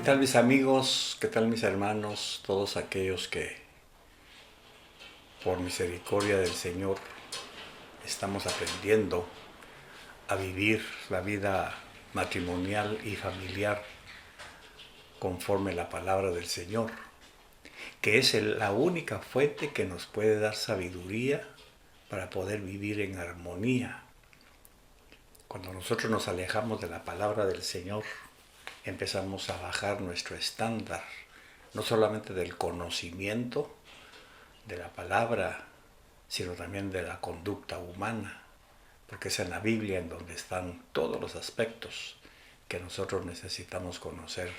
¿Qué tal mis amigos? ¿Qué tal mis hermanos? Todos aquellos que por misericordia del Señor estamos aprendiendo a vivir la vida matrimonial y familiar conforme la palabra del Señor, que es la única fuente que nos puede dar sabiduría para poder vivir en armonía. Cuando nosotros nos alejamos de la palabra del Señor, empezamos a bajar nuestro estándar, no solamente del conocimiento de la palabra, sino también de la conducta humana, porque es en la Biblia en donde están todos los aspectos que nosotros necesitamos conocer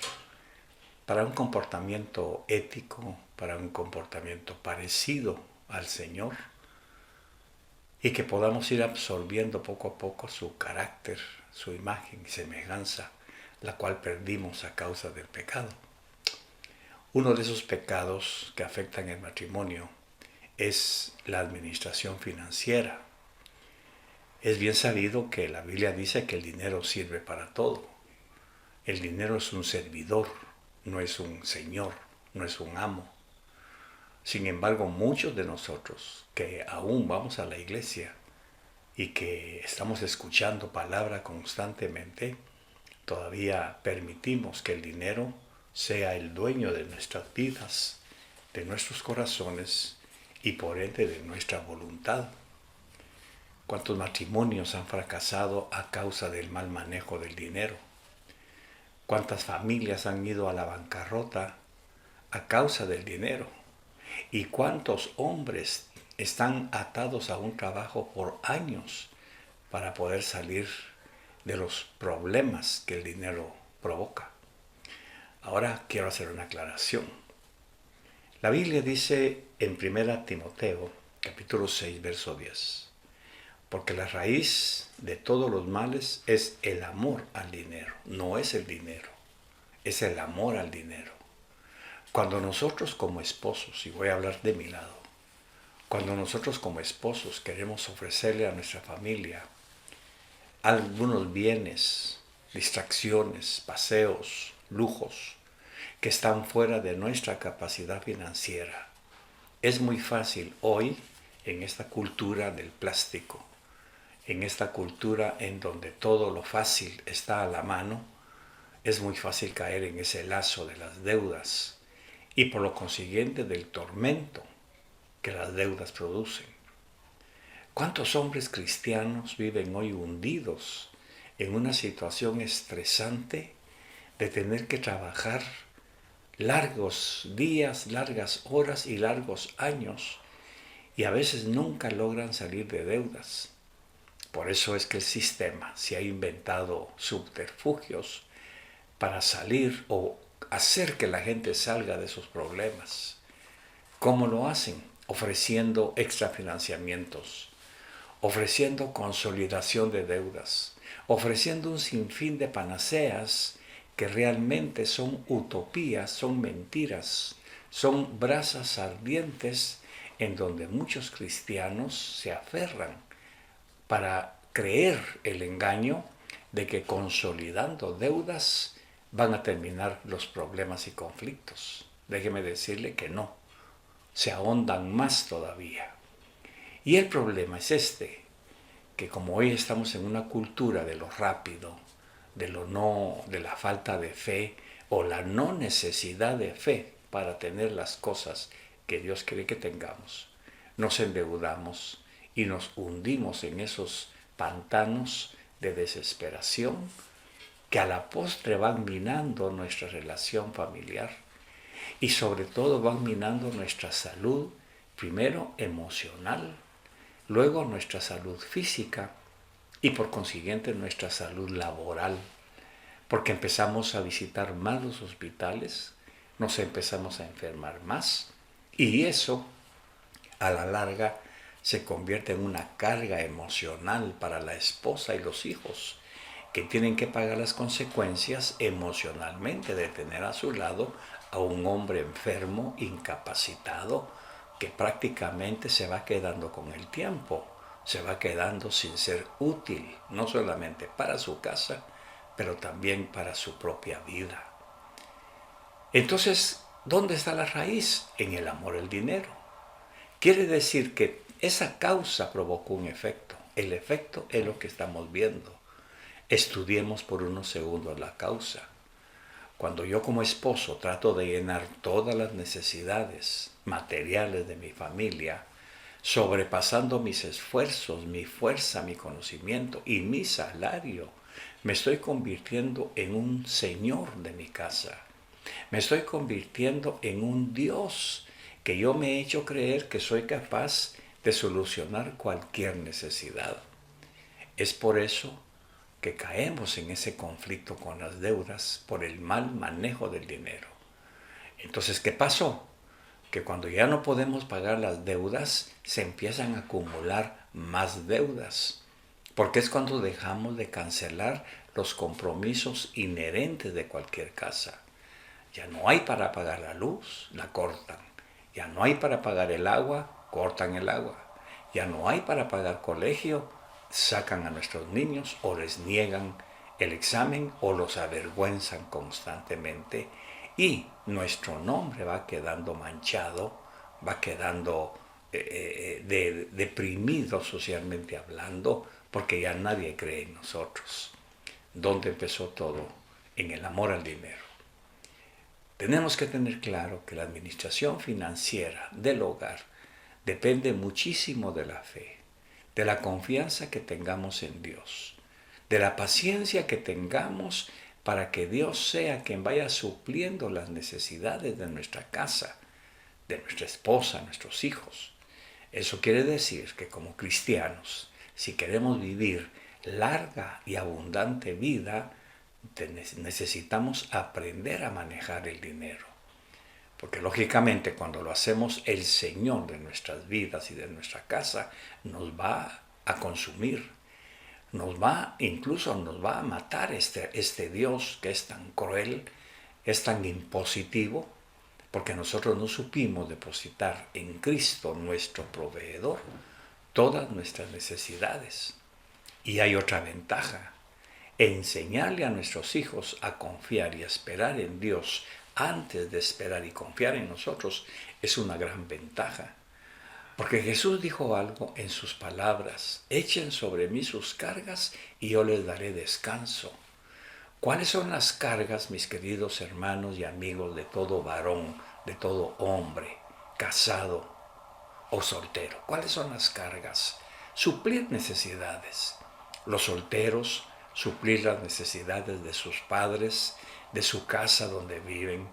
para un comportamiento ético, para un comportamiento parecido al Señor, y que podamos ir absorbiendo poco a poco su carácter, su imagen y semejanza, la cual perdimos a causa del pecado. Uno de esos pecados que afectan el matrimonio es la administración financiera. Es bien sabido que la Biblia dice que el dinero sirve para todo. El dinero es un servidor, no es un señor, no es un amo. Sin embargo, muchos de nosotros que aún vamos a la iglesia y que estamos escuchando palabra constantemente, todavía permitimos que el dinero sea el dueño de nuestras vidas, de nuestros corazones y por ende de nuestra voluntad. ¿Cuántos matrimonios han fracasado a causa del mal manejo del dinero? ¿Cuántas familias han ido a la bancarrota a causa del dinero? ¿Y cuántos hombres están atados a un trabajo por años para poder salir de los problemas que el dinero provoca? Ahora quiero hacer una aclaración. La Biblia dice en 1 Timoteo, capítulo 6, verso 10, porque la raíz de todos los males es el amor al dinero, no es el dinero, es el amor al dinero. Cuando nosotros como esposos, y voy a hablar de mi lado, cuando nosotros como esposos queremos ofrecerle a nuestra familia algunos bienes, distracciones, paseos, lujos, que están fuera de nuestra capacidad financiera, es muy fácil hoy, en esta cultura del plástico, en esta cultura en donde todo lo fácil está a la mano, es muy fácil caer en ese lazo de las deudas y por lo consiguiente del tormento que las deudas producen. ¿Cuántos hombres cristianos viven hoy hundidos en una situación estresante de tener que trabajar largos días, largas horas y largos años y a veces nunca logran salir de deudas? Por eso es que el sistema se ha inventado subterfugios para salir o hacer que la gente salga de sus problemas. ¿Cómo lo hacen? Ofreciendo extrafinanciamientos, ofreciendo consolidación de deudas, ofreciendo un sinfín de panaceas que realmente son utopías, son mentiras, son brasas ardientes en donde muchos cristianos se aferran para creer el engaño de que consolidando deudas van a terminar los problemas y conflictos. Déjeme decirle que no, se ahondan más todavía. Y el problema es que como hoy estamos en una cultura de lo rápido, de lo no, de la falta de fe o la no necesidad de fe para tener las cosas que Dios quiere que tengamos, nos endeudamos y nos hundimos en esos pantanos de desesperación que a la postre van minando nuestra relación familiar y sobre todo van minando nuestra salud, primero emocional, luego nuestra salud física y por consiguiente nuestra salud laboral, porque empezamos a visitar más los hospitales, nos empezamos a enfermar más y eso a la larga se convierte en una carga emocional para la esposa y los hijos, que tienen que pagar las consecuencias emocionalmente de tener a su lado a un hombre enfermo, incapacitado, que prácticamente se va quedando con el tiempo, se va quedando sin ser útil, no solamente para su casa, pero también para su propia vida. Entonces, ¿dónde está la raíz? En el amor al dinero. Quiere decir que esa causa provocó un efecto. El efecto es lo que estamos viendo. Estudiemos por unos segundos la causa. Cuando yo como esposo trato de llenar todas las necesidades materiales de mi familia, sobrepasando mis esfuerzos, mi fuerza, mi conocimiento y mi salario, me estoy convirtiendo en un señor de mi casa. Me estoy convirtiendo en un Dios que yo me he hecho creer que soy capaz de solucionar cualquier necesidad. Es por eso que caemos en ese conflicto con las deudas por el mal manejo del dinero. Entonces, ¿qué pasó? Que cuando ya no podemos pagar las deudas, se empiezan a acumular más deudas. Porque es cuando dejamos de cancelar los compromisos inherentes de cualquier casa. Ya no hay para pagar la luz, la cortan. Ya no hay para pagar el agua, cortan el agua. Ya no hay para pagar colegio, sacan a nuestros niños o les niegan el examen o los avergüenzan constantemente y nuestro nombre va quedando manchado, va quedando deprimido socialmente hablando porque ya nadie cree en nosotros. ¿Dónde empezó todo? En el amor al dinero. Tenemos que tener claro que la administración financiera del hogar depende muchísimo de la fe, de la confianza que tengamos en Dios, de la paciencia que tengamos para que Dios sea quien vaya supliendo las necesidades de nuestra casa, de nuestra esposa, nuestros hijos. Eso quiere decir que como cristianos, si queremos vivir larga y abundante vida, necesitamos aprender a manejar el dinero. Porque lógicamente cuando lo hacemos el Señor de nuestras vidas y de nuestra casa, nos va a consumir. Incluso nos va a matar este Dios que es tan cruel, es tan impositivo, porque nosotros no supimos depositar en Cristo, nuestro proveedor, todas nuestras necesidades. Y hay otra ventaja: enseñarle a nuestros hijos a confiar y a esperar en Dios antes de esperar y confiar en nosotros es una gran ventaja. Porque Jesús dijo algo en sus palabras: echen sobre mí sus cargas y yo les daré descanso. ¿Cuáles son las cargas, mis queridos hermanos y amigos, de todo varón, de todo hombre, casado o soltero? ¿Cuáles son las cargas? Suplir necesidades. Los solteros, suplir las necesidades de sus padres, de su casa donde viven,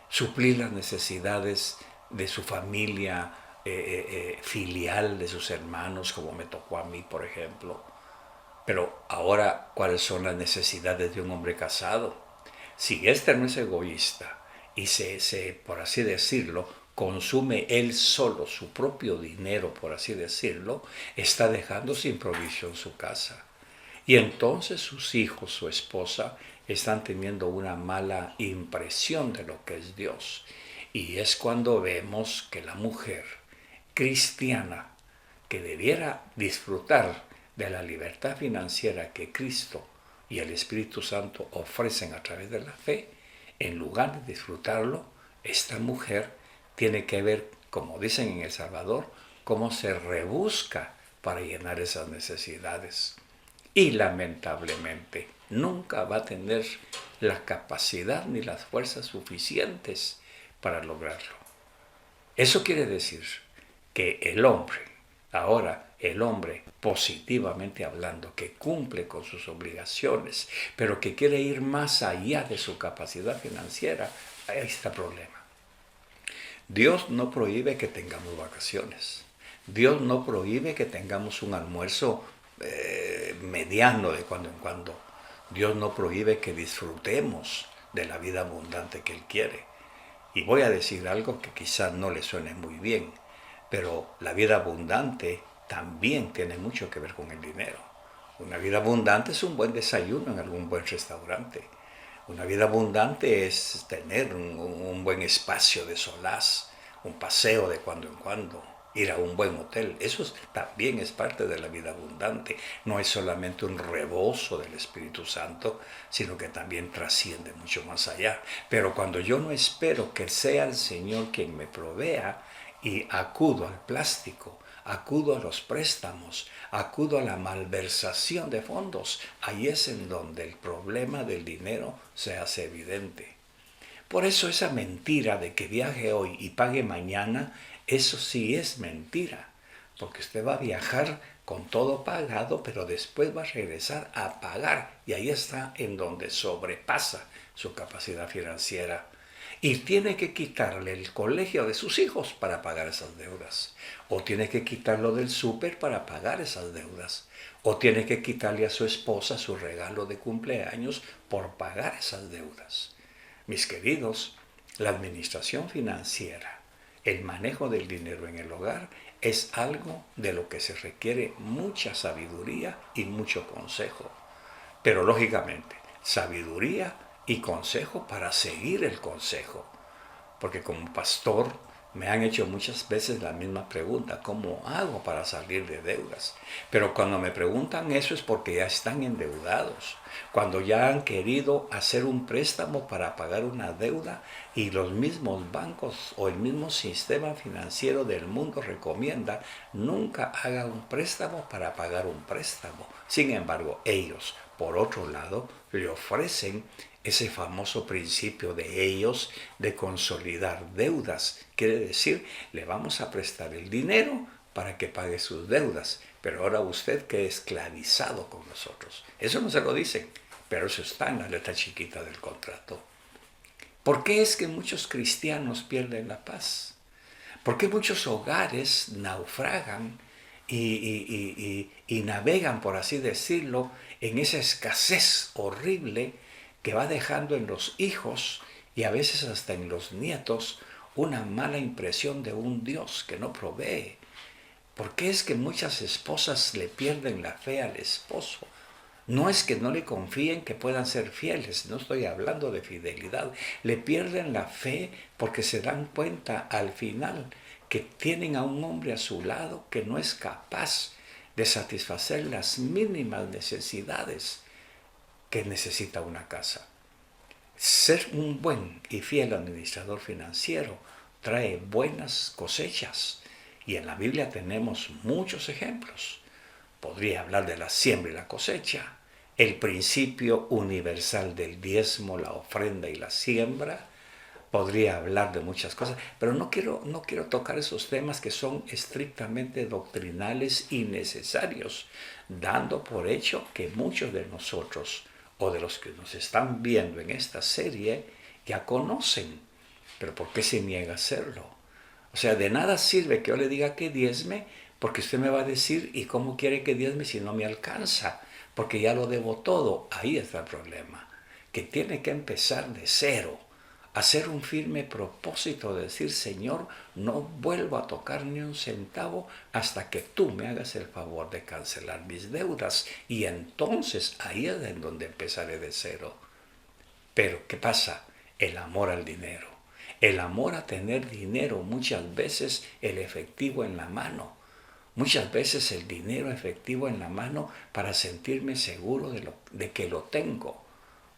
suplir las necesidades de su familia filial, de sus hermanos, como me tocó a mí, por ejemplo. Pero ahora, ¿cuáles son las necesidades de un hombre casado? Si éste no es egoísta y por así decirlo, consume él solo su propio dinero, por así decirlo, está dejando sin provisión su casa. Y entonces sus hijos, su esposa, están teniendo una mala impresión de lo que es Dios. Y es cuando vemos que la mujer cristiana, que debiera disfrutar de la libertad financiera que Cristo y el Espíritu Santo ofrecen a través de la fe, en lugar de disfrutarlo, esta mujer tiene que ver, como dicen en El Salvador, cómo se rebusca para llenar esas necesidades. Y lamentablemente nunca va a tener la capacidad ni las fuerzas suficientes para lograrlo. Eso quiere decir que el hombre, ahora el hombre positivamente hablando, que cumple con sus obligaciones, pero que quiere ir más allá de su capacidad financiera, ahí está el problema. Dios no prohíbe que tengamos vacaciones. Dios no prohíbe que tengamos un almuerzo mediano de cuando en cuando. Dios no prohíbe que disfrutemos de la vida abundante que Él quiere. Y voy a decir algo que quizás no le suene muy bien, pero la vida abundante también tiene mucho que ver con el dinero. Una vida abundante es un buen desayuno en algún buen restaurante. Una vida abundante es tener un buen espacio de solaz, un paseo de cuando en cuando. ir a un buen hotel. También es parte de la vida abundante. No es solamente un rebozo del Espíritu Santo, sino que también trasciende mucho más allá. Pero cuando yo no espero que sea el Señor quien me provea y acudo al plástico, acudo a los préstamos, acudo a la malversación de fondos, ahí es en donde el problema del dinero se hace evidente. Por eso esa mentira de que viaje hoy y pague mañana, eso sí es mentira. Porque usted va a viajar con todo pagado, pero después va a regresar a pagar. Y ahí está en donde sobrepasa su capacidad financiera. Y tiene que quitarle el colegio de sus hijos para pagar esas deudas. O tiene que quitarlo del súper para pagar esas deudas. O tiene que quitarle a su esposa su regalo de cumpleaños por pagar esas deudas. Mis queridos, la administración financiera, el manejo del dinero en el hogar es algo de lo que se requiere mucha sabiduría y mucho consejo. Pero lógicamente, sabiduría y consejo para seguir el consejo. Porque como pastor me han hecho muchas veces la misma pregunta: ¿cómo hago para salir de deudas? Pero cuando me preguntan eso es porque ya están endeudados. Cuando ya han querido hacer un préstamo para pagar una deuda y los mismos bancos o el mismo sistema financiero del mundo recomienda: nunca haga un préstamo para pagar un préstamo. Sin embargo, ellos, por otro lado, le ofrecen ese famoso principio de ellos de consolidar deudas. Quiere decir, le vamos a prestar el dinero para que pague sus deudas, pero ahora usted quede esclavizado con nosotros. Eso no se lo dicen, pero eso está en la letra chiquita del contrato. ¿Por qué es que muchos cristianos pierden la paz? ¿Por qué muchos hogares naufragan y navegan, por así decirlo, en esa escasez horrible que va dejando en los hijos y a veces hasta en los nietos una mala impresión de un Dios que no provee? ¿Por qué es que muchas esposas le pierden la fe al esposo? No es que no le confíen que puedan ser fieles, no estoy hablando de fidelidad. Le pierden la fe porque se dan cuenta al final que tienen a un hombre a su lado que no es capaz de satisfacer las mínimas necesidades que necesita una casa. Ser un buen y fiel administrador financiero trae buenas cosechas y en la Biblia tenemos muchos ejemplos. Podría hablar de la siembra y la cosecha, el principio universal del diezmo, la ofrenda y la siembra. Podría hablar de muchas cosas, pero no quiero tocar esos temas que son estrictamente doctrinales y necesarios, dando por hecho que muchos de nosotros o de los que nos están viendo en esta serie ya conocen. Pero ¿por qué se niega a hacerlo? O sea, de nada sirve que yo le diga que diezme, porque usted me va a decir: ¿y cómo quiere que diezme si no me alcanza? Porque ya lo debo todo. Ahí está el problema, que tiene que empezar de cero, hacer un firme propósito de decir: Señor, no vuelvo a tocar ni un centavo hasta que tú me hagas el favor de cancelar mis deudas. Y entonces ahí es en donde empezaré de cero. Pero ¿qué pasa? El amor al dinero. El amor a tener dinero, muchas veces el efectivo en la mano. Muchas veces el dinero efectivo en la mano para sentirme seguro de que lo tengo.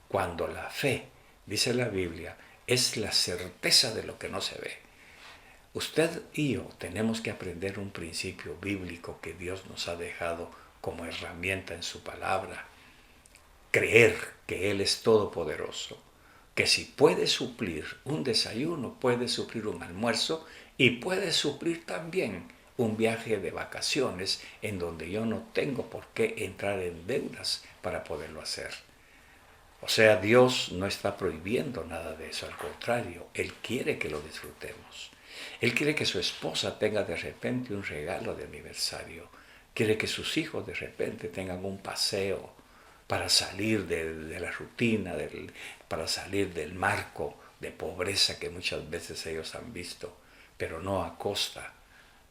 Cuando la fe, dice la Biblia, es la certeza de lo que no se ve. Usted y yo tenemos que aprender un principio bíblico que Dios nos ha dejado como herramienta en su palabra. Creer que Él es todopoderoso, que si puede suplir un desayuno, puede suplir un almuerzo y puede suplir también un viaje de vacaciones en donde yo no tengo por qué entrar en deudas para poderlo hacer. O sea, Dios no está prohibiendo nada de eso, al contrario, Él quiere que lo disfrutemos. Él quiere que su esposa tenga de repente un regalo de aniversario. Quiere que sus hijos de repente tengan un paseo para salir de la rutina, para salir del marco de pobreza que muchas veces ellos han visto, pero no a costa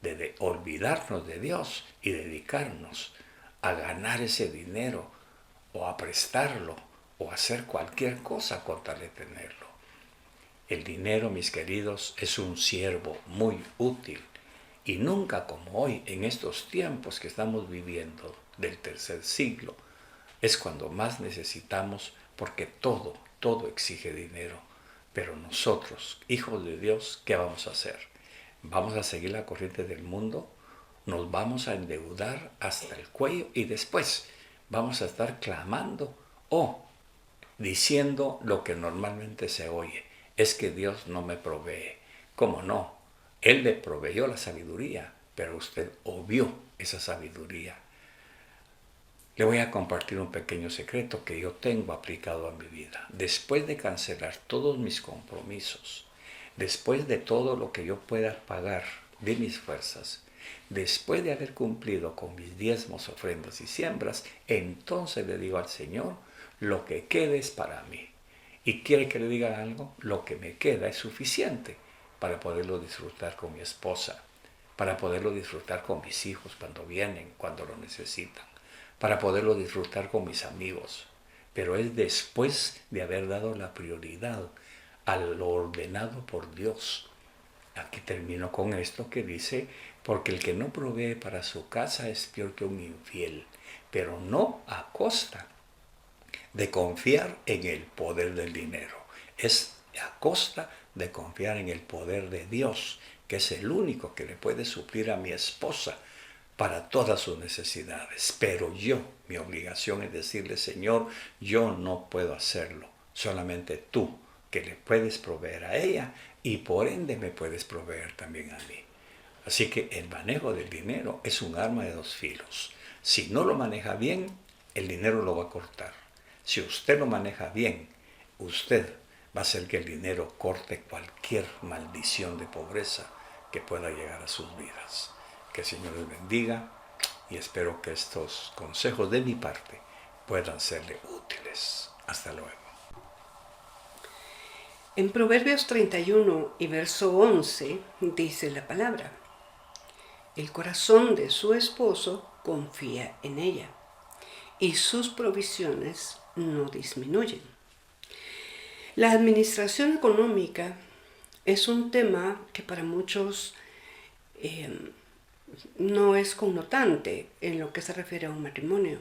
de olvidarnos de Dios y dedicarnos a ganar ese dinero o a prestarlo o hacer cualquier cosa con tal de tenerlo. El dinero, mis queridos, es un siervo muy útil Y nunca como hoy, en estos tiempos que estamos viviendo del tercer siglo, es cuando más necesitamos, porque todo exige dinero. Pero nosotros, hijos de Dios, ¿qué vamos a hacer? ¿Vamos a seguir la corriente del mundo? ¿Nos vamos a endeudar hasta el cuello y después vamos a estar clamando o diciendo lo que normalmente se oye? Es que Dios no me provee. ¿Cómo no? Él le proveyó la sabiduría, pero usted obvió esa sabiduría. Le voy a compartir un pequeño secreto que yo tengo aplicado a mi vida. Después de cancelar todos mis compromisos, después de todo lo que yo pueda pagar de mis fuerzas, después de haber cumplido con mis diezmos, ofrendas y siembras, entonces le digo al Señor, lo que quede es para mí. ¿Y quiere que le diga algo? Lo que me queda es suficiente para poderlo disfrutar con mi esposa, para poderlo disfrutar con mis hijos cuando vienen, cuando lo necesitan, para poderlo disfrutar con mis amigos. Pero es después de haber dado la prioridad a lo ordenado por Dios. Aquí termino con esto que dice, porque el que no provee para su casa es peor que un infiel, pero no a costa de confiar en el poder del dinero. Es a costa de confiar en el poder de Dios, que es el único que le puede suplir a mi esposa para todas sus necesidades. Pero yo, mi obligación es decirle, Señor, yo no puedo hacerlo. Solamente tú, que le puedes proveer a ella y por ende me puedes proveer también a mí. Así que el manejo del dinero es un arma de dos filos. Si no lo maneja bien, el dinero lo va a cortar. Si usted lo maneja bien, usted va a hacer que el dinero corte cualquier maldición de pobreza que pueda llegar a sus vidas. Que el Señor les bendiga y espero que estos consejos de mi parte puedan serle útiles. Hasta luego. En Proverbios 31 y verso 11 dice la palabra: el corazón de su esposo confía en ella y sus provisiones no disminuyen. La administración económica es un tema que para muchos no es connotante en lo que se refiere a un matrimonio,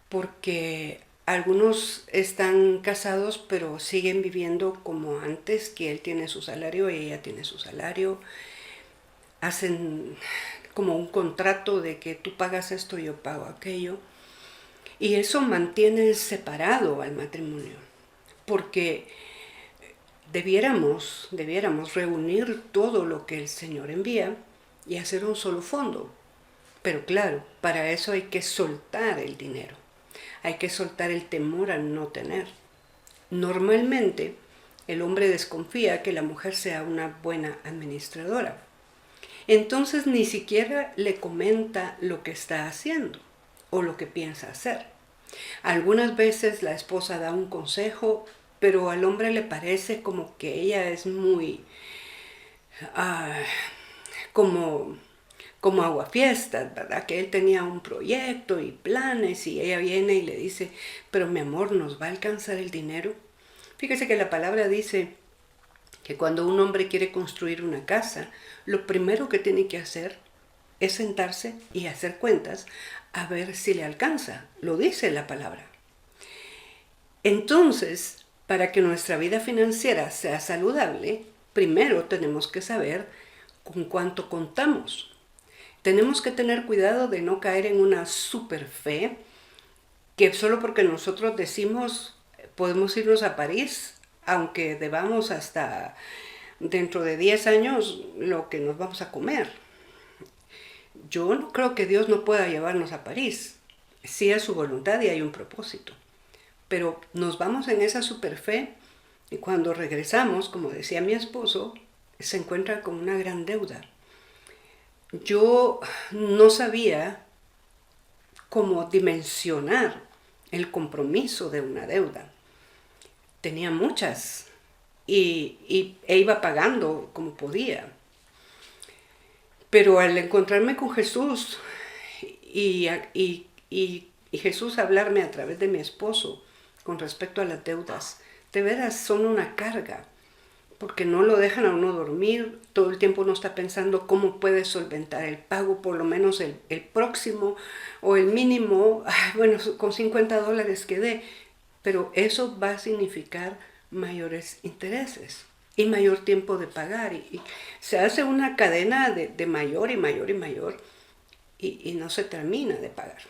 porque algunos están casados pero siguen viviendo como antes, que él tiene su salario y ella tiene su salario. Hacen como un contrato de que tú pagas esto, yo pago aquello. Y eso mantiene separado al matrimonio, porque debiéramos reunir todo lo que el Señor envía y hacer un solo fondo. Pero claro, para eso hay que soltar el dinero, hay que soltar el temor al no tener. Normalmente, el hombre desconfía que la mujer sea una buena administradora. Entonces ni siquiera le comenta lo que está haciendo o lo que piensa hacer. Algunas veces la esposa da un consejo, pero al hombre le parece como que ella es muy como aguafiestas, ¿verdad? Que él tenía un proyecto y planes y ella viene y le dice, pero mi amor, ¿nos va a alcanzar el dinero? Fíjese que la palabra dice que cuando un hombre quiere construir una casa, lo primero que tiene que hacer es sentarse y hacer cuentas a ver si le alcanza. Lo dice la palabra. Entonces, para que nuestra vida financiera sea saludable, primero tenemos que saber con cuánto contamos. Tenemos que tener cuidado de no caer en una super fe, que solo porque nosotros decimos podemos irnos a París, aunque debamos hasta dentro de 10 años lo que nos vamos a comer. Yo no creo que Dios no pueda llevarnos a París. Sí es su voluntad y hay un propósito. Pero nos vamos en esa super fe y cuando regresamos, como decía mi esposo, se encuentra con una gran deuda. Yo no sabía cómo dimensionar el compromiso de una deuda. Tenía muchas e iba pagando como podía. Pero al encontrarme con Jesús y Jesús hablarme a través de mi esposo con respecto a las deudas, de veras son una carga, porque no lo dejan a uno dormir, todo el tiempo uno está pensando cómo puede solventar el pago, por lo menos el próximo o el mínimo, bueno, con $50 quedé, pero eso va a significar mayores intereses y mayor tiempo de pagar y se hace una cadena de mayor y mayor y mayor y no se termina de pagar.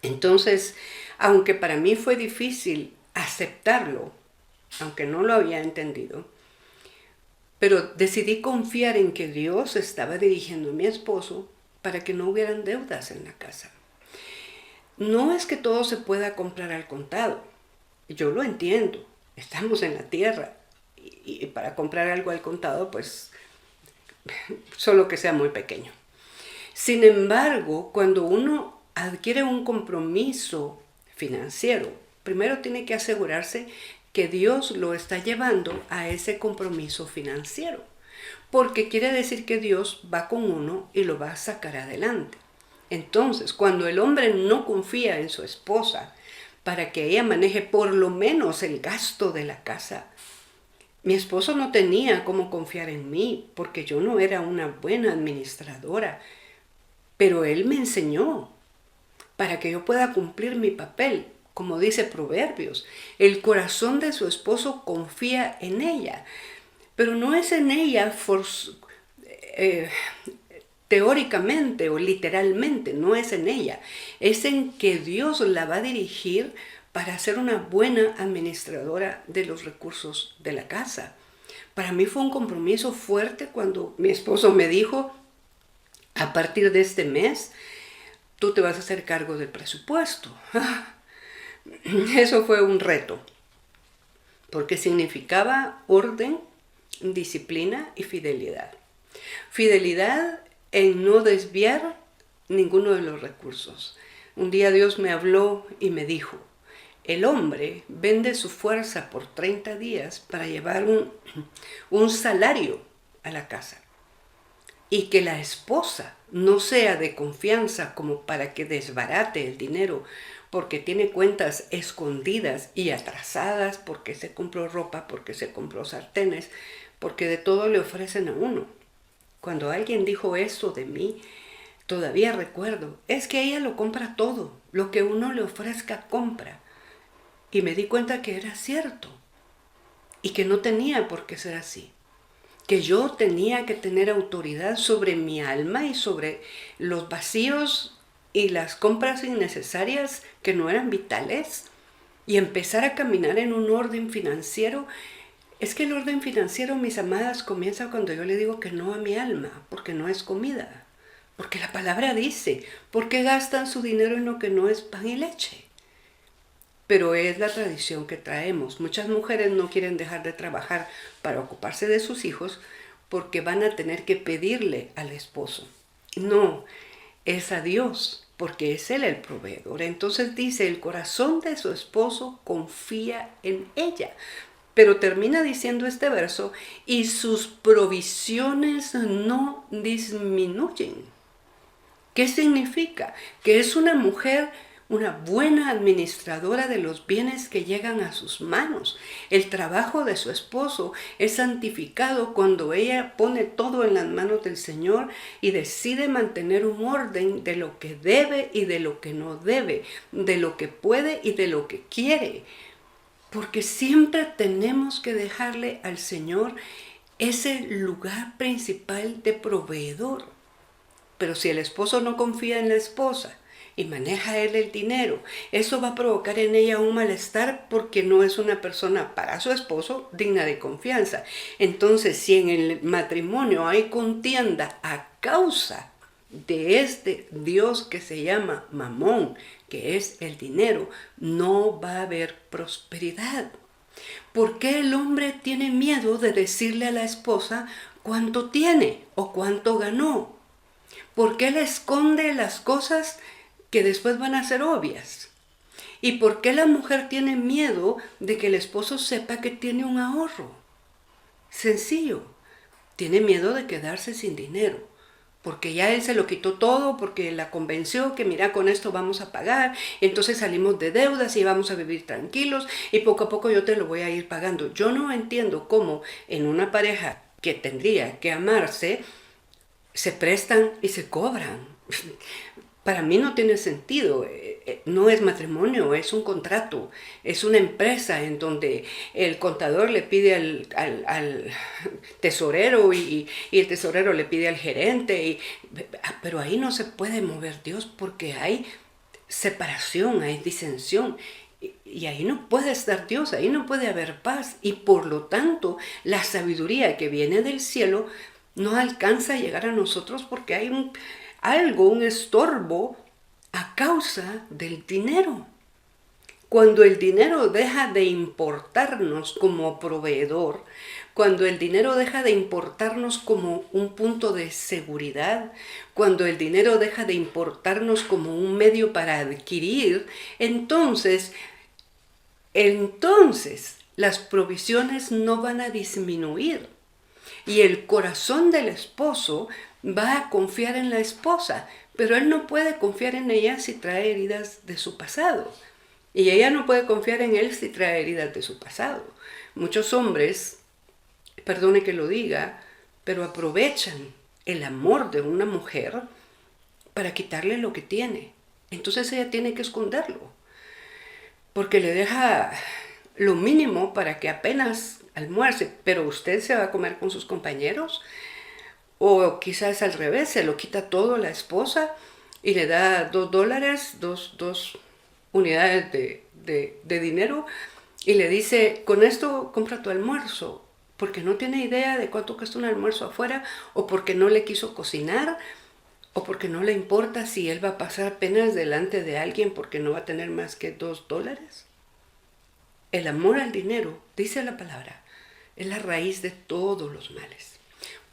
Entonces, aunque para mí fue difícil aceptarlo, aunque no lo había entendido, pero decidí confiar en que Dios estaba dirigiendo a mi esposo para que no hubieran deudas en la casa. No es que todo se pueda comprar al contado, yo lo entiendo, estamos en la tierra y para comprar algo al contado, pues solo que sea muy pequeño. Sin embargo, cuando uno adquiere un compromiso financiero, primero tiene que asegurarse que Dios lo está llevando a ese compromiso financiero, porque quiere decir que Dios va con uno y lo va a sacar adelante. Entonces, cuando el hombre no confía en su esposa para que ella maneje por lo menos el gasto de la casa, mi esposo no tenía cómo confiar en mí porque yo no era una buena administradora, pero él me enseñó para que yo pueda cumplir mi papel. Como dice Proverbios, el corazón de su esposo confía en ella, pero no es en ella teóricamente o literalmente, no es en ella, es en que Dios la va a dirigir para ser una buena administradora de los recursos de la casa. Para mí fue un compromiso fuerte cuando mi esposo me dijo, a partir de este mes, tú te vas a hacer cargo del presupuesto. Eso fue un reto, porque significaba orden, disciplina y fidelidad. Fidelidad en no desviar ninguno de los recursos. Un día Dios me habló y me dijo, el hombre vende su fuerza por 30 días para llevar un salario a la casa. Y que la esposa no sea de confianza como para que desbarate el dinero porque tiene cuentas escondidas y atrasadas, porque se compró ropa, porque se compró sartenes, porque de todo le ofrecen a uno. Cuando alguien dijo eso de mí, todavía recuerdo, es que ella lo compra todo, lo que uno le ofrezca compra. Y me di cuenta que era cierto y que no tenía por qué ser así. Que yo tenía que tener autoridad sobre mi alma y sobre los vacíos y las compras innecesarias que no eran vitales y empezar a caminar en un orden financiero. Es que el orden financiero, mis amadas, comienza cuando yo le digo que no a mi alma, porque no es comida, porque la palabra dice, ¿por qué gastan su dinero en lo que no es pan y leche? Pero es la tradición que traemos. Muchas mujeres no quieren dejar de trabajar para ocuparse de sus hijos porque van a tener que pedirle al esposo. No, es a Dios, porque es Él el proveedor. Entonces dice, el corazón de su esposo confía en ella. Pero termina diciendo este verso, y sus provisiones no disminuyen. ¿Qué significa? Que es una mujer, una buena administradora de los bienes que llegan a sus manos. El trabajo de su esposo es santificado cuando ella pone todo en las manos del Señor y decide mantener un orden de lo que debe y de lo que no debe, de lo que puede y de lo que quiere. Porque siempre tenemos que dejarle al Señor ese lugar principal de proveedor. Pero si el esposo no confía en la esposa y maneja él el dinero, eso va a provocar en ella un malestar porque no es una persona para su esposo digna de confianza. Entonces, si en el matrimonio hay contienda a causa de este Dios que se llama Mamón, que es el dinero, no va a haber prosperidad. ¿Por qué el hombre tiene miedo de decirle a la esposa cuánto tiene o cuánto ganó? ¿Por qué le esconde las cosas que después van a ser obvias? ¿Y por qué la mujer tiene miedo de que el esposo sepa que tiene un ahorro? Sencillo, tiene miedo de quedarse sin dinero. porque ya él se lo quitó todo, porque la convenció que mira, con esto vamos a pagar, entonces salimos de deudas y vamos a vivir tranquilos y poco a poco yo te lo voy a ir pagando. Yo no entiendo cómo en una pareja que tendría que amarse, se prestan y se cobran. Para mí no tiene sentido. No es matrimonio, es un contrato, es una empresa en donde el contador le pide al tesorero y el tesorero le pide al gerente. Pero ahí no se puede mover Dios porque hay separación, hay disensión. Y ahí no puede estar Dios, ahí no puede haber paz. Y por lo tanto, la sabiduría que viene del cielo no alcanza a llegar a nosotros porque hay un estorbo a causa del dinero. Cuando el dinero deja de importarnos como proveedor, cuando el dinero deja de importarnos como un punto de seguridad, cuando el dinero deja de importarnos como un medio para adquirir, entonces las provisiones no van a disminuir. Y el corazón del esposo va a confiar en la esposa, pero él no puede confiar en ella si trae heridas de su pasado. Y ella no puede confiar en él si trae heridas de su pasado. Muchos hombres, perdone que lo diga, pero aprovechan el amor de una mujer para quitarle lo que tiene. Entonces ella tiene que esconderlo, porque le deja lo mínimo para que apenas almuerce, pero usted se va a comer con sus compañeros, o quizás al revés, se lo quita todo la esposa y le da $2, dos unidades de dinero, y le dice, con esto compra tu almuerzo, porque no tiene idea de cuánto cuesta un almuerzo afuera, o porque no le quiso cocinar, o porque no le importa si él va a pasar penas delante de alguien porque no va a tener más que $2. El amor al dinero, dice la palabra, es la raíz de todos los males.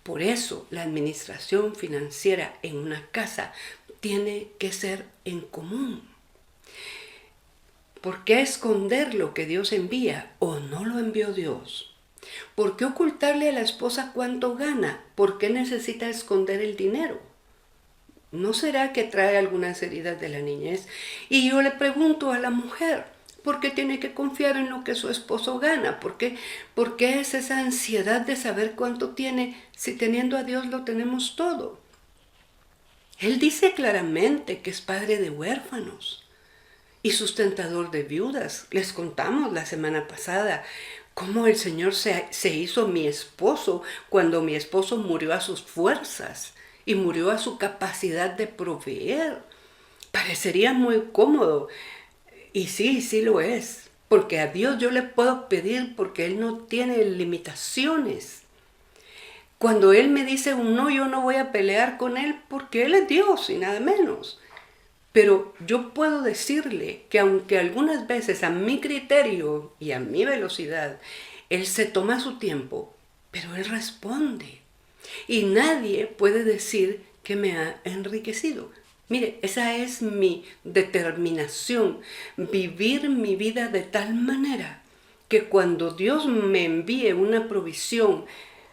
Por eso la administración financiera en una casa tiene que ser en común. ¿Por qué esconder lo que Dios envía o no lo envió Dios? ¿Por qué ocultarle a la esposa cuánto gana? ¿Por qué necesita esconder el dinero? ¿No será que trae algunas heridas de la niñez? Y yo le pregunto a la mujer, ¿por qué tiene que confiar en lo que su esposo gana? ¿Por qué es esa ansiedad de saber cuánto tiene si teniendo a Dios lo tenemos todo? Él dice claramente que es padre de huérfanos y sustentador de viudas. Les contamos la semana pasada cómo el Señor se hizo mi esposo cuando mi esposo murió a sus fuerzas y murió a su capacidad de proveer. Parecería muy cómodo. Y sí lo es. Porque a Dios yo le puedo pedir porque Él no tiene limitaciones. Cuando Él me dice un no, yo no voy a pelear con Él porque Él es Dios y nada menos. Pero yo puedo decirle que aunque algunas veces a mi criterio y a mi velocidad, Él se toma su tiempo, pero Él responde. Y nadie puede decir que me ha enriquecido. Mire, esa es mi determinación, vivir mi vida de tal manera que cuando Dios me envíe una provisión,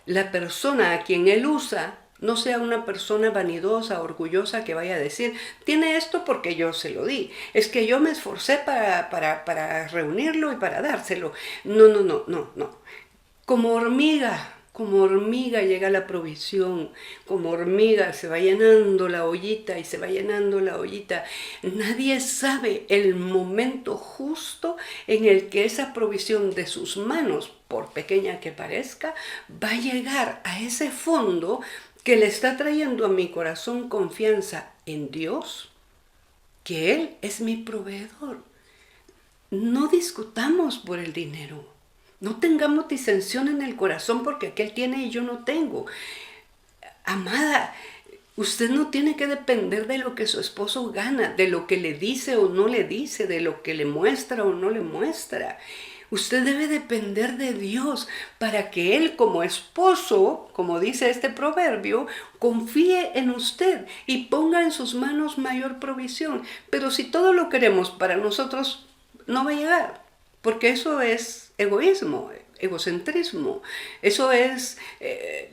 la persona a quien Él usa no sea una persona vanidosa, orgullosa que vaya a decir, tiene esto porque yo se lo di, es que yo me esforcé para reunirlo y para dárselo. No. Como hormiga llega la provisión, como hormiga se va llenando la ollita y se va llenando la ollita. Nadie sabe el momento justo en el que esa provisión de sus manos, por pequeña que parezca, va a llegar a ese fondo que le está trayendo a mi corazón confianza en Dios, que Él es mi proveedor. No discutamos por el dinero. No tengamos disensión en el corazón porque aquel tiene y yo no tengo. Amada, usted no tiene que depender de lo que su esposo gana, de lo que le dice o no le dice, de lo que le muestra o no le muestra. Usted debe depender de Dios para que Él como esposo, como dice este proverbio, confíe en usted y ponga en sus manos mayor provisión. Pero si todo lo queremos para nosotros, no va a llegar, porque eso es egoísmo, egocentrismo. Eso es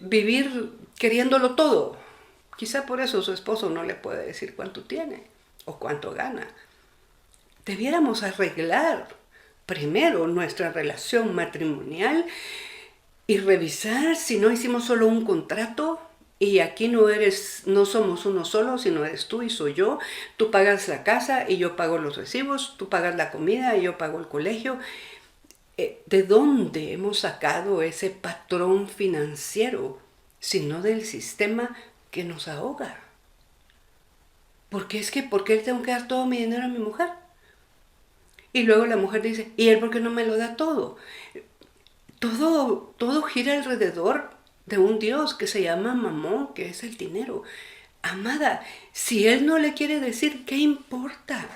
vivir queriéndolo todo. Quizá por eso su esposo no le puede decir cuánto tiene o cuánto gana. Debiéramos arreglar primero nuestra relación matrimonial y revisar si no hicimos solo un contrato y aquí no somos uno solo, sino eres tú y soy yo. Tú pagas la casa y yo pago los recibos, tú pagas la comida y yo pago el colegio. ¿De dónde hemos sacado ese patrón financiero? Sino del sistema que nos ahoga. ¿Por qué le tengo que dar todo mi dinero a mi mujer? Y luego la mujer dice, ¿y él por qué no me lo da todo? Todo gira alrededor de un Dios que se llama Mamón, que es el dinero. Amada, si él no le quiere decir, ¿qué importa?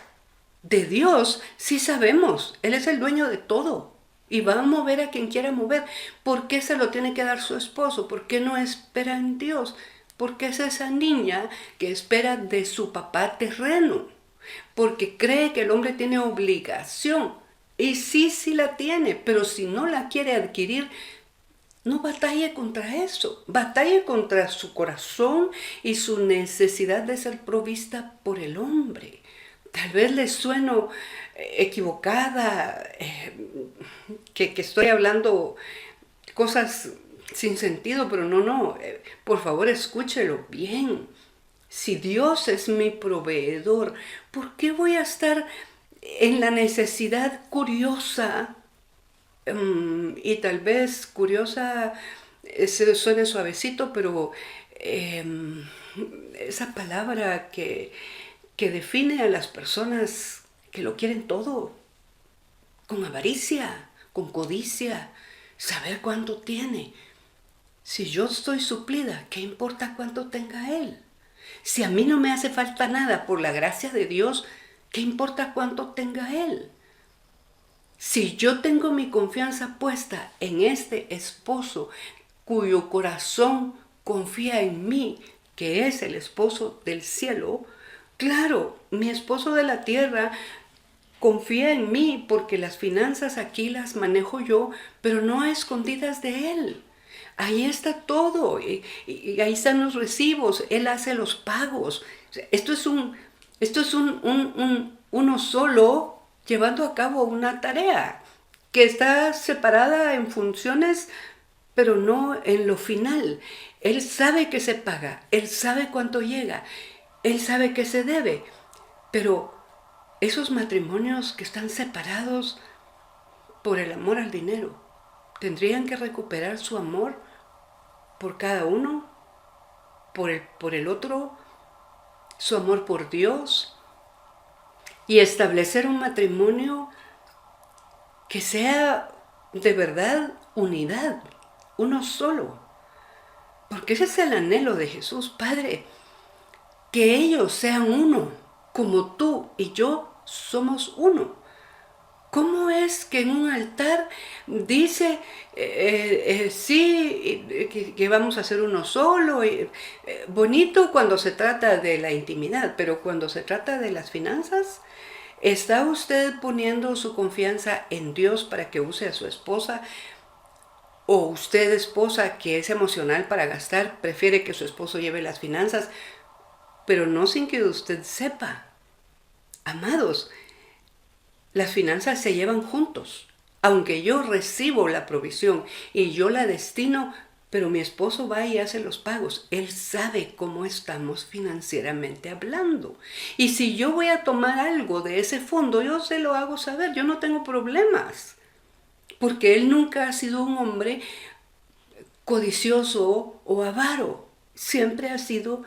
De Dios sí sabemos, él es el dueño de todo y va a mover a quien quiera mover. ¿Por qué se lo tiene que dar su esposo? ¿Por qué no espera en Dios? Porque es esa niña que espera de su papá terreno, porque cree que el hombre tiene obligación. Y sí la tiene, pero si no la quiere adquirir, no batalle contra eso. Batalle contra su corazón y su necesidad de ser provista por el hombre. Tal vez les sueno equivocada, que estoy hablando cosas sin sentido, pero no. Por favor, escúchelo bien. Si Dios es mi proveedor, ¿por qué voy a estar en la necesidad curiosa? Y tal vez curiosa suene suavecito, pero esa palabra que define a las personas que lo quieren todo, con avaricia, con codicia, saber cuánto tiene. Si yo estoy suplida, ¿qué importa cuánto tenga él? Si a mí no me hace falta nada por la gracia de Dios, ¿qué importa cuánto tenga él? Si yo tengo mi confianza puesta en este esposo cuyo corazón confía en mí, que es el esposo del cielo, claro, mi esposo de la tierra confía en mí porque las finanzas aquí las manejo yo, pero no a escondidas de él. Ahí está todo y ahí están los recibos, él hace los pagos. Esto es uno solo llevando a cabo una tarea que está separada en funciones, pero no en lo final. Él sabe que se paga, él sabe cuánto llega, él sabe que se debe, pero esos matrimonios que están separados por el amor al dinero, tendrían que recuperar su amor por cada uno, por el otro, su amor por Dios, y establecer un matrimonio que sea de verdad unidad, uno solo. Porque ese es el anhelo de Jesús, Padre, que ellos sean uno, como tú y yo somos uno. ¿Cómo es que en un altar dice, sí, que vamos a hacer uno solo? Bonito cuando se trata de la intimidad, pero cuando se trata de las finanzas, ¿está usted poniendo su confianza en Dios para que use a su esposa? ¿O usted, esposa, que es emocional para gastar, prefiere que su esposo lleve las finanzas, pero no sin que usted sepa? Amados, las finanzas se llevan juntos. Aunque yo recibo la provisión y yo la destino, pero mi esposo va y hace los pagos. Él sabe cómo estamos financieramente hablando. Y si yo voy a tomar algo de ese fondo, yo se lo hago saber. Yo no tengo problemas. Porque él nunca ha sido un hombre codicioso o avaro. Siempre ha sido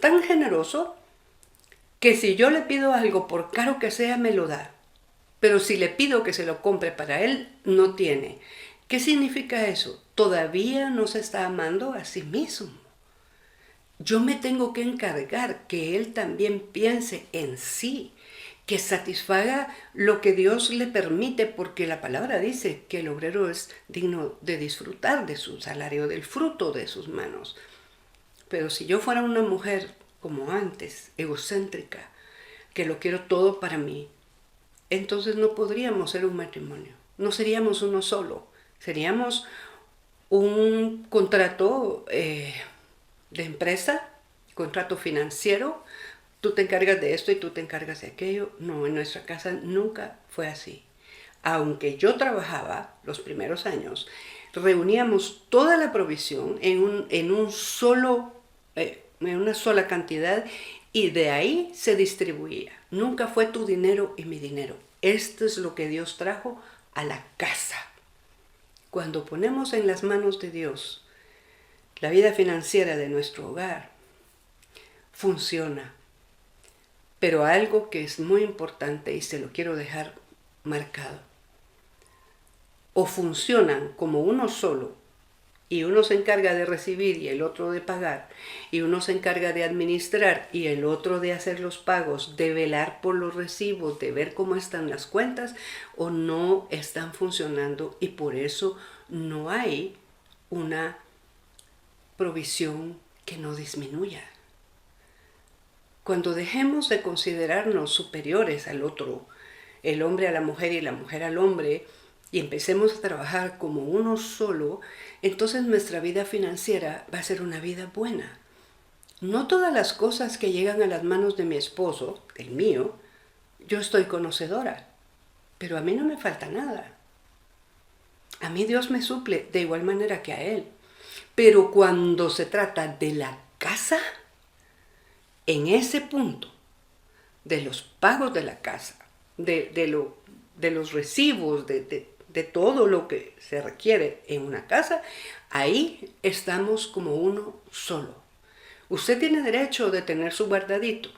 tan generoso que si yo le pido algo, por caro que sea, me lo da. Pero si le pido que se lo compre para él, no tiene. ¿Qué significa eso? Todavía no se está amando a sí mismo. Yo me tengo que encargar que él también piense en sí, que satisfaga lo que Dios le permite, porque la palabra dice que el obrero es digno de disfrutar de su salario, del fruto de sus manos. Pero si yo fuera una mujer como antes, egocéntrica, que lo quiero todo para mí, entonces no podríamos ser un matrimonio, no seríamos uno solo, seríamos un contrato de empresa, contrato financiero, tú te encargas de esto y tú te encargas de aquello. No, en nuestra casa nunca fue así. Aunque yo trabajaba los primeros años, reuníamos toda la provisión en una sola cantidad y de ahí se distribuía. Nunca fue tu dinero y mi dinero. Esto es lo que Dios trajo a la casa. Cuando ponemos en las manos de Dios la vida financiera de nuestro hogar, funciona. Pero algo que es muy importante y se lo quiero dejar marcado. O funcionan como uno solo y uno se encarga de recibir y el otro de pagar, y uno se encarga de administrar y el otro de hacer los pagos, de velar por los recibos, de ver cómo están las cuentas, o no están funcionando y por eso no hay una provisión que no disminuya. Cuando dejemos de considerarnos superiores al otro, el hombre a la mujer y la mujer al hombre, y empecemos a trabajar como uno solo, entonces nuestra vida financiera va a ser una vida buena. No todas las cosas que llegan a las manos de mi esposo, el mío, yo estoy conocedora, pero a mí no me falta nada. A mí Dios me suple de igual manera que a él. Pero cuando se trata de la casa, en ese punto, de los pagos de la casa, de los recibos, de todo lo que se requiere en una casa, ahí estamos como uno solo. Usted tiene derecho de tener su guardadito,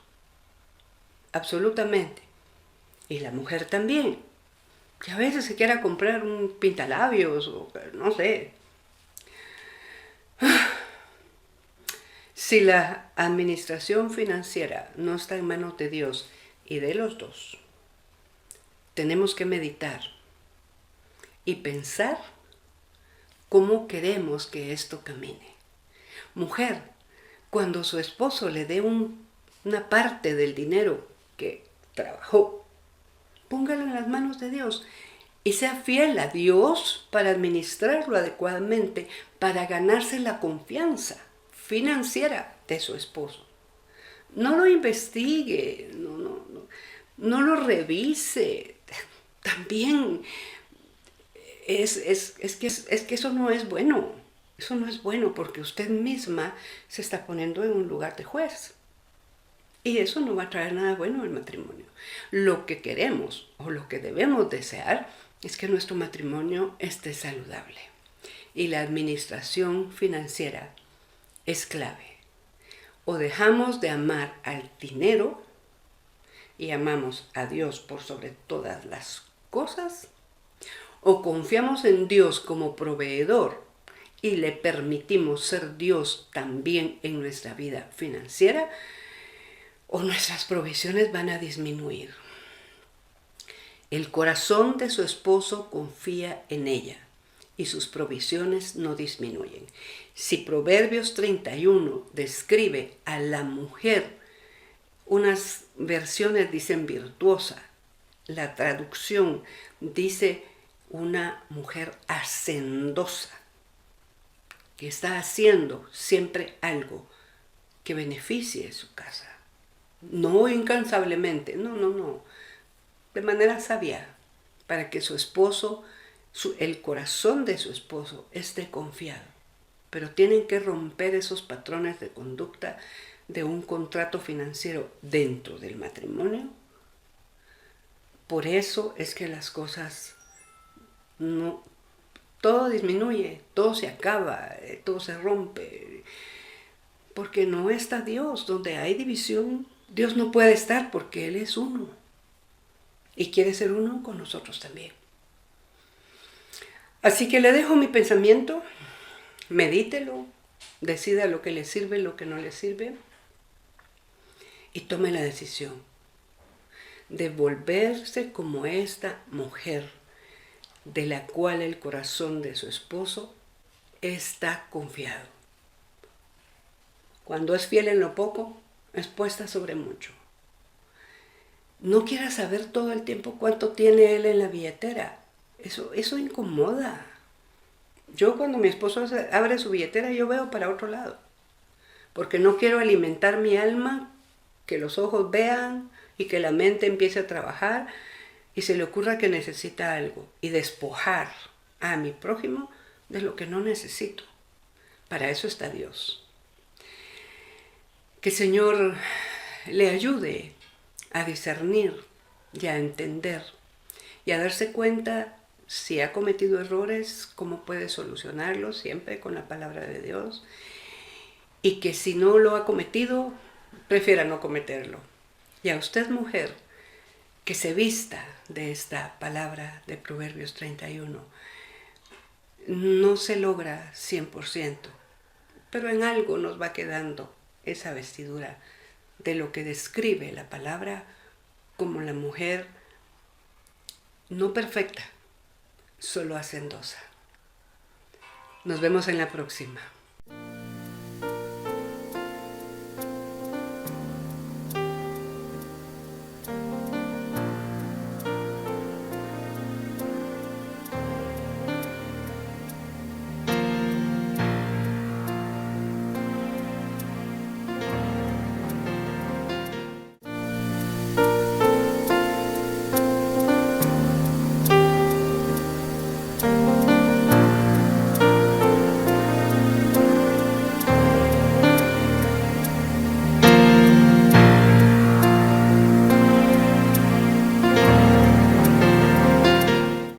absolutamente. Y la mujer también. Que a veces se quiera comprar un pintalabios o no sé. Si la administración financiera no está en manos de Dios y de los dos, tenemos que meditar y pensar cómo queremos que esto camine. Mujer, cuando su esposo le dé una parte del dinero que trabajó, póngalo en las manos de Dios y sea fiel a Dios para administrarlo adecuadamente, para ganarse la confianza financiera de su esposo. No lo investigue, no lo revise. También es que eso no es bueno. Eso no es bueno porque usted misma se está poniendo en un lugar de juez. Y eso no va a traer nada bueno al matrimonio. Lo que queremos o lo que debemos desear es que nuestro matrimonio esté saludable. Y la administración financiera es clave. O dejamos de amar al dinero y amamos a Dios por sobre todas las cosas, o confiamos en Dios como proveedor y le permitimos ser Dios también en nuestra vida financiera, o nuestras provisiones van a disminuir. El corazón de su esposo confía en ella y sus provisiones no disminuyen. Si Proverbios 31 describe a la mujer, unas versiones dicen virtuosa, la traducción dice una mujer hacendosa, que está haciendo siempre algo que beneficie su casa. No incansablemente, no, de manera sabia, para que su esposo, el corazón de su esposo esté confiado. Pero tienen que romper esos patrones de conducta de un contrato financiero dentro del matrimonio. Por eso es que las cosas no, todo disminuye, todo se acaba, todo se rompe, porque no está Dios. Donde hay división, Dios no puede estar porque Él es uno y quiere ser uno con nosotros también. Así que le dejo mi pensamiento, medítelo, decida lo que le sirve, lo que no le sirve y tome la decisión de volverse como esta mujer de la cual el corazón de su esposo está confiado. Cuando es fiel en lo poco, es puesta sobre mucho. No quiera saber todo el tiempo cuánto tiene él en la billetera. Eso incomoda. Yo cuando mi esposo abre su billetera, yo veo para otro lado. porque no quiero alimentar mi alma, que los ojos vean y que la mente empiece a trabajar y se le ocurra que necesita algo y despojar a mi prójimo de lo que no necesito. Para eso está Dios. Que el Señor le ayude a discernir y a entender y a darse cuenta si ha cometido errores, cómo puede solucionarlos, siempre con la palabra de Dios, y que si no lo ha cometido, prefiera no cometerlo. Y a usted, mujer, que se vista de esta palabra de Proverbios 31. No se logra 100%, pero en algo nos va quedando esa vestidura de lo que describe la palabra como la mujer no perfecta, solo hacendosa. Nos vemos en la próxima.